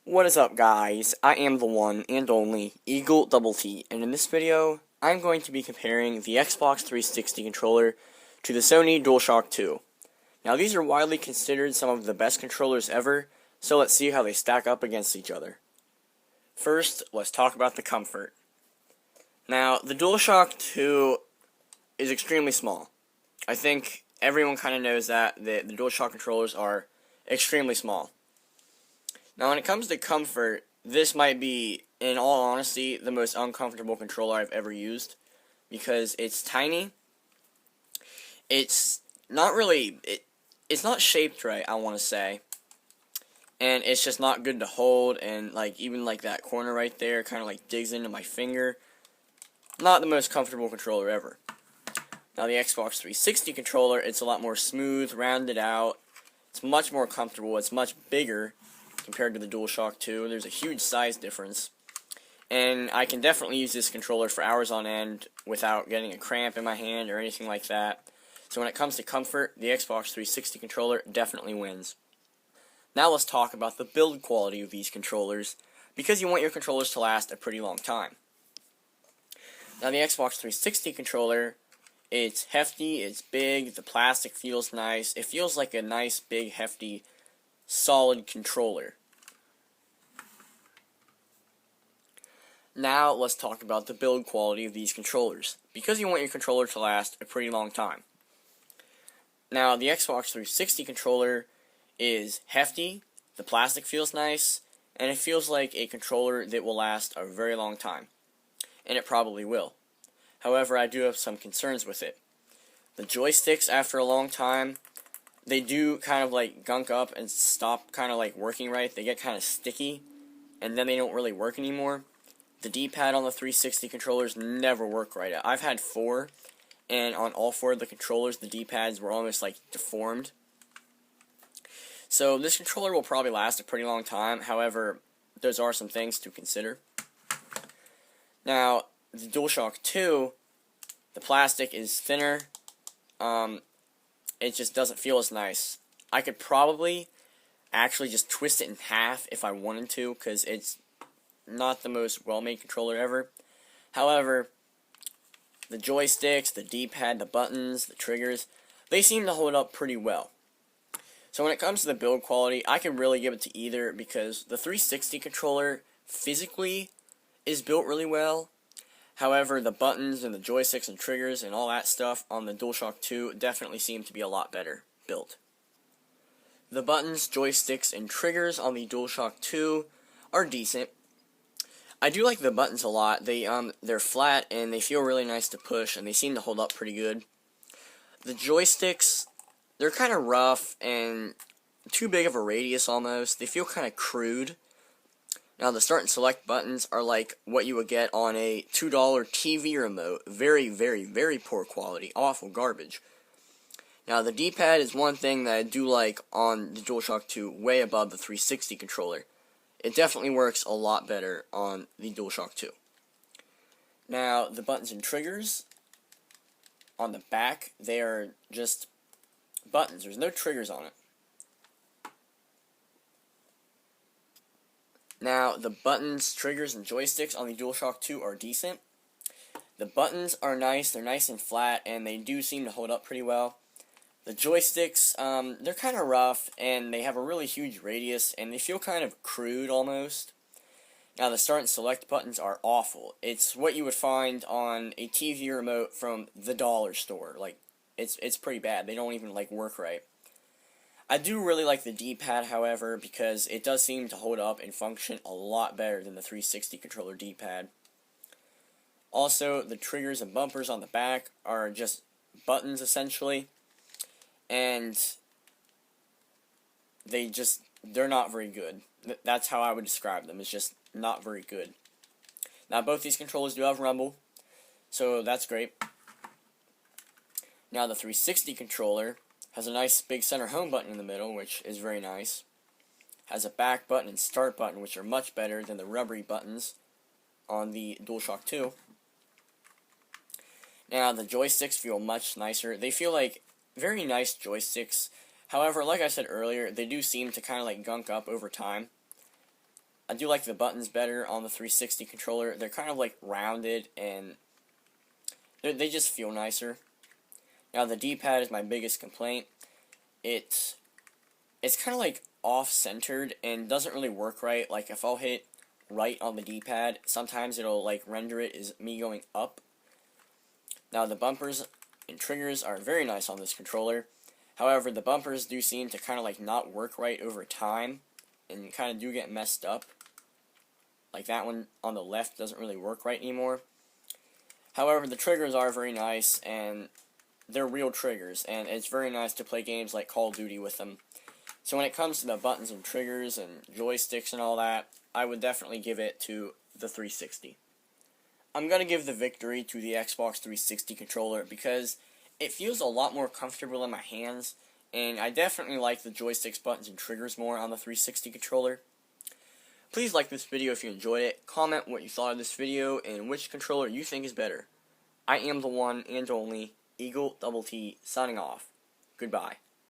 What is up, guys? I am the one and only Eagle Double T, and in this video, I'm going to be comparing the Xbox 360 controller to the Sony DualShock 2. Now, these are widely considered some of the best controllers ever, so let's see how they stack up against each other. First, let's talk about the comfort. Now, the DualShock 2 is extremely small. I think everyone kind of knows that the DualShock controllers are extremely small. Now, when it comes to comfort, this might be, in all honesty, the most uncomfortable controller I've ever used, because it's tiny. It's not really, it's not shaped right, I want to say, and it's just not good to hold, and even that corner right there kind of digs into my finger. Not the most comfortable controller ever. Now, the Xbox 360 controller, it's a lot more smooth, rounded out. It's much more comfortable. It's much bigger compared to the DualShock 2. There's a huge size difference. And I can definitely use this controller for hours on end without getting a cramp in my hand or anything like that. So when it comes to comfort, the Xbox 360 controller definitely wins. Now let's talk about the build quality of these controllers, because you want your controllers to last a pretty long time. Now, the Xbox 360 controller, it's hefty, it's big, the plastic feels nice. It feels like a nice, big, hefty, solid controller. Now let's talk about the build quality of these controllers, because you want your controller to last a pretty long time. Now, the Xbox 360 controller is hefty, the plastic feels nice, and it feels like a controller that will last a very long time. And it probably will. However, I do have some concerns with it. The joysticks, after a long time, they do kind of gunk up and stop kind of working right. They get kind of sticky, and then they don't really work anymore. The D-pad on the 360 controllers never work right. I've had 4, and on all 4 of the controllers, the D-pads were almost deformed. So this controller will probably last a pretty long time. However, those are some things to consider. Now, the DualShock 2, the plastic is thinner. It just doesn't feel as nice. I could probably actually just twist it in half if I wanted to, because it's not the most well-made controller ever. However, the joysticks, the D-pad, the buttons, the triggers, they seem to hold up pretty well. So when it comes to the build quality, I can really give it to either, because the 360 controller physically is built really well. However, the buttons and the joysticks and triggers and all that stuff on the DualShock 2 definitely seem to be a lot better built. The buttons, joysticks, and triggers on the DualShock 2 are decent. I do like the buttons a lot. They're flat and they feel really nice to push, and they seem to hold up pretty good. The joysticks, they're kind of rough and too big of a radius almost. They feel kind of crude. Now, the start and select buttons are like what you would get on a $2 TV remote. Very, very, very poor quality. Awful garbage. Now, the D-pad is one thing that I do like on the DualShock 2, way above the 360 controller. It definitely works a lot better on the DualShock 2. Now, the buttons and triggers on the back, they are just buttons. There's no triggers on it. Now, the buttons, triggers, and joysticks on the DualShock 2 are decent. The buttons are nice, they're nice and flat, and they do seem to hold up pretty well. The joysticks, they're kind of rough, and they have a really huge radius, and they feel kind of crude almost. Now, the start and select buttons are awful. It's what you would find on a TV remote from the dollar store. It's pretty bad. They don't even work right. I do really like the D-pad, however, because it does seem to hold up and function a lot better than the 360 controller D-pad. Also, the triggers and bumpers on the back are just buttons, essentially, and they're not very good. That's how I would describe them. It's just not very good. Now, both these controllers do have rumble, so that's great. Now, the 360 controller has a nice big center home button in the middle, which is very nice. Has a back button and start button, which are much better than the rubbery buttons on the DualShock 2. Now, the joysticks feel much nicer. They feel like very nice joysticks. However, like I said earlier, they do seem to kind of gunk up over time. I do like the buttons better on the 360 controller. They're kind of like rounded, and they just feel nicer. Now the D-pad is my biggest complaint. It's kind of like off-centered and doesn't really work right. Like if I'll hit right on the D-pad, sometimes it'll like render it as me going up. Now the bumpers and triggers are very nice on this controller. However, the bumpers do seem to kind of like not work right over time and kind of do get messed up. Like that one on the left doesn't really work right anymore. However, the triggers are very nice, and they're real triggers, and it's very nice to play games like Call of Duty with them. So when it comes to the buttons and triggers and joysticks and all that, I would definitely give it to the 360. I'm going to give the victory to the Xbox 360 controller because it feels a lot more comfortable in my hands, and I definitely like the joysticks, buttons, and triggers more on the 360 controller. Please like this video if you enjoyed it, comment what you thought of this video, and which controller you think is better. I am the one and only Eagle Double T signing off. Goodbye.